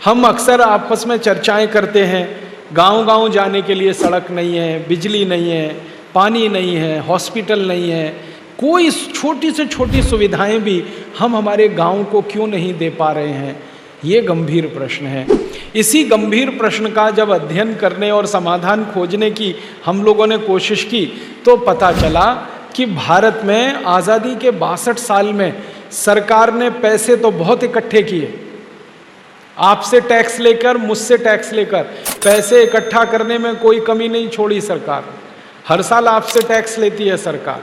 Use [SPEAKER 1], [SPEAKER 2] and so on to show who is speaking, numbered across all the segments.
[SPEAKER 1] हम अक्सर आपस में चर्चाएं करते हैं, गांव-गांव जाने के लिए सड़क नहीं है, बिजली नहीं है, पानी नहीं है, हॉस्पिटल नहीं है, कोई छोटी से छोटी सुविधाएं भी हम हमारे गांव को क्यों नहीं दे पा रहे हैं। ये गंभीर प्रश्न है। इसी गंभीर प्रश्न का जब अध्ययन करने और समाधान खोजने की हम लोगों ने कोशिश की तो पता चला कि भारत में आज़ादी के 62 साल में सरकार ने पैसे तो बहुत इकट्ठे किए, आपसे टैक्स लेकर, मुझसे टैक्स लेकर, पैसे इकट्ठा करने में कोई कमी नहीं छोड़ी सरकार। हर साल आपसे टैक्स लेती है सरकार।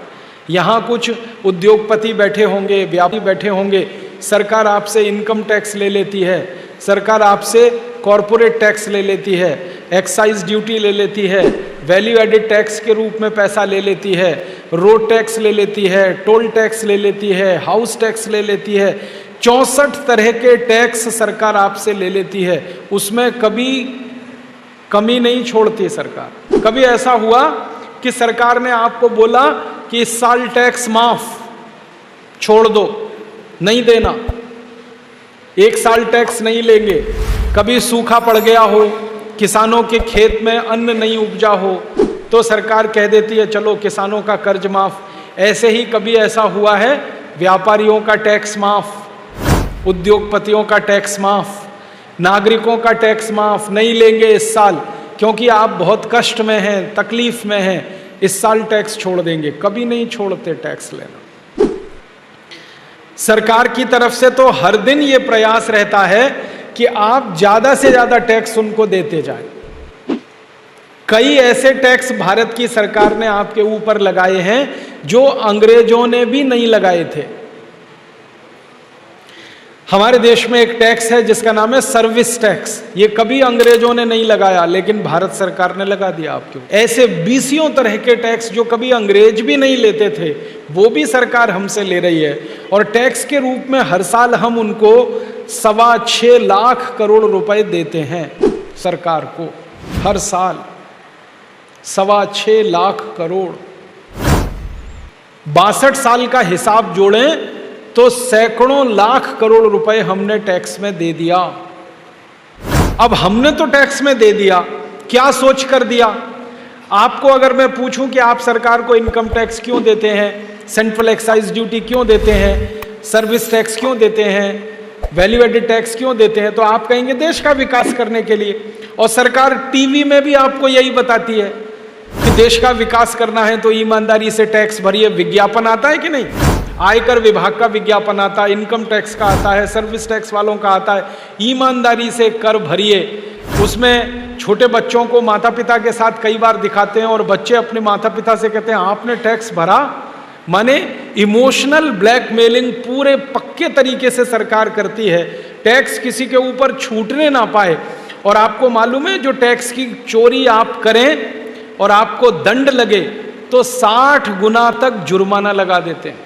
[SPEAKER 1] यहाँ कुछ उद्योगपति बैठे होंगे, व्यापारी बैठे होंगे, सरकार आपसे इनकम टैक्स ले लेती है, सरकार आपसे कॉरपोरेट टैक्स ले लेती है, एक्साइज ड्यूटी ले लेती है, वैल्यू एडेड टैक्स के रूप में पैसा ले लेती है, रोड टैक्स ले लेती है, टोल टैक्स ले लेती है, हाउस टैक्स ले लेती है। 64 तरह के टैक्स सरकार आपसे ले लेती है, उसमें कभी कमी नहीं छोड़ती सरकार। कभी ऐसा हुआ कि सरकार ने आपको बोला कि इस साल टैक्स माफ छोड़ दो, नहीं देना, एक साल टैक्स नहीं लेंगे। कभी सूखा पड़ गया हो, किसानों के खेत में अन्न नहीं उपजा हो, तो सरकार कह देती है चलो किसानों का कर्ज माफ। ऐसे ही कभी ऐसा हुआ है, व्यापारियों का टैक्स माफ, उद्योगपतियों का टैक्स माफ, नागरिकों का टैक्स माफ, नहीं लेंगे इस साल क्योंकि आप बहुत कष्ट में हैं, तकलीफ में हैं, इस साल टैक्स छोड़ देंगे। कभी नहीं छोड़ते टैक्स लेना। सरकार की तरफ से तो हर दिन ये प्रयास रहता है कि आप ज्यादा से ज्यादा टैक्स उनको देते जाएं। कई ऐसे टैक्स भारत की सरकार ने आपके ऊपर लगाए हैं जो अंग्रेजों ने भी नहीं लगाए थे। हमारे देश में एक टैक्स है जिसका नाम है सर्विस टैक्स। ये कभी अंग्रेजों ने नहीं लगाया, लेकिन भारत सरकार ने लगा दिया आपके ऊपर। ऐसे बीसियों तरह के टैक्स जो कभी अंग्रेज भी नहीं लेते थे, वो भी सरकार हमसे ले रही है। और टैक्स के रूप में हर साल हम उनको 6.25 लाख करोड़ रुपए देते हैं सरकार को। हर साल 6.25 लाख करोड़। 62 साल का हिसाब जोड़ें तो सैकड़ों लाख करोड़ रुपए हमने टैक्स में दे दिया। अब हमने तो टैक्स में दे दिया, क्या सोच कर दिया? आपको अगर मैं पूछूं कि आप सरकार को इनकम टैक्स क्यों देते हैं, सेंट्रल एक्साइज ड्यूटी क्यों देते हैं, सर्विस टैक्स क्यों देते हैं, वैल्यू एडेड टैक्स क्यों देते हैं, तो आप कहेंगे देश का विकास करने के लिए। और सरकार टीवी में भी आपको यही बताती है कि देश का विकास करना है तो ईमानदारी से टैक्स भरिए। विज्ञापन आता है कि नहीं? आयकर विभाग का विज्ञापन आता है, इनकम टैक्स का आता है, सर्विस टैक्स वालों का आता है। ईमानदारी से कर भरिए। उसमें छोटे बच्चों को माता पिता के साथ कई बार दिखाते हैं और बच्चे अपने माता पिता से कहते हैं आपने टैक्स भरा। माने इमोशनल ब्लैकमेलिंग पूरे पक्के तरीके से सरकार करती है, टैक्स किसी के ऊपर छूटने ना पाए। और आपको मालूम है जो टैक्स की चोरी आप करें और आपको दंड लगे तो 60 गुना तक जुर्माना लगा देते हैं।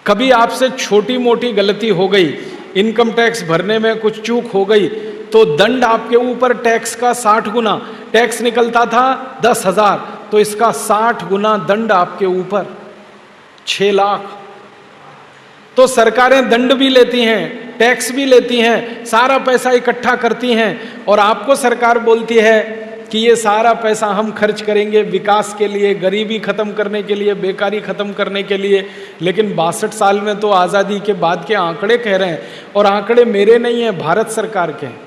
[SPEAKER 1] कभी आपसे छोटी मोटी गलती हो गई, इनकम टैक्स भरने में कुछ चूक हो गई, तो दंड आपके ऊपर टैक्स का 60 गुना। टैक्स निकलता था 10,000, तो इसका 60 गुना दंड आपके ऊपर, 6 लाख। तो सरकारें दंड भी लेती हैं, टैक्स भी लेती हैं, सारा पैसा इकट्ठा करती हैं और आपको सरकार बोलती है कि ये सारा पैसा हम खर्च करेंगे विकास के लिए, गरीबी खत्म करने के लिए, बेकारी खत्म करने के लिए। लेकिन 62 साल में तो आज़ादी के बाद के आंकड़े कह रहे हैं, और आंकड़े मेरे नहीं हैं, भारत सरकार के हैं।